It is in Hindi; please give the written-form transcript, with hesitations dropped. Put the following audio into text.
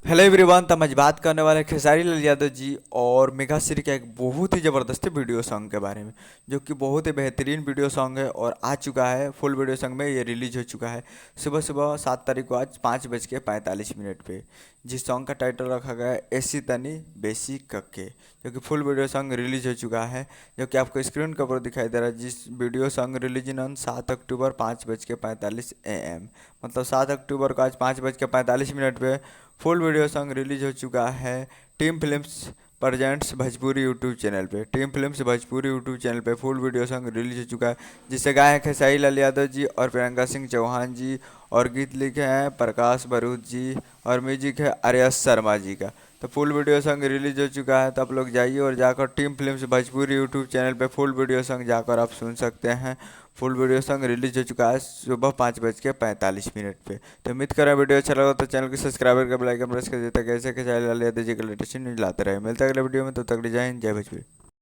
Hello everyone. तो हम आज बात करने वाले हैं खेसारी लाल यादव जी और मेघा श्री का एक बहुत ही ज़बरदस्त वीडियो सॉन्ग के बारे में, जो कि बहुत ही बेहतरीन वीडियो सॉन्ग है और आ चुका है फुल वीडियो सॉन्ग में। ये रिलीज हो चुका है सुबह सुबह 7 तारीख को, आज 5:45 पे। जिस सॉन्ग का टाइटल रखा गया है एसी तनी बेसी कक्के, जो कि फुल वीडियो सॉन्ग रिलीज हो चुका है, जो कि आपको स्क्रीन के ऊपर दिखाई दे रहा है। जिस video song release on 7 October 5:45 AM, मतलब 7 अक्टूबर को आज 5:45 पे फुल वीडियो सॉन्ग रिलीज हो चुका है team films presents Bhojpuri YouTube channel पे। Team films Bhojpuri YouTube channel पे फुल वीडियो सॉन्ग रिलीज हो चुका है, जिसे गाए हैं खेसारी लाल यादव जी और प्रियंका सिंह चौहान जी, और गीत लिखे हैं प्रकाश बारूद जी, और म्यूजिक है आर्यस शर्मा जी का। तो फुल वीडियो सॉन्ग रिलीज हो चुका है, तो आप लोग जाइए और जाकर team films Bhojpuri YouTube channel पे फुल वीडियो सॉन्ग जाकर आप सुन सकते हैं। फुल वीडियो सॉन्ग रिलीज हो चुका है सुबह 5:45 पे। तो उम्मीद कर रहा है वीडियो अच्छा लगा तो चैनल को सब्सक्राइब करके बेल आइकन प्रेस कर देता है, कैसे कि लाल यादव जी के लेटेस्ट न्यूज लाते रहे। मिलता है अगले वीडियो में, तब तक जय हिंद जय भोजपुरी।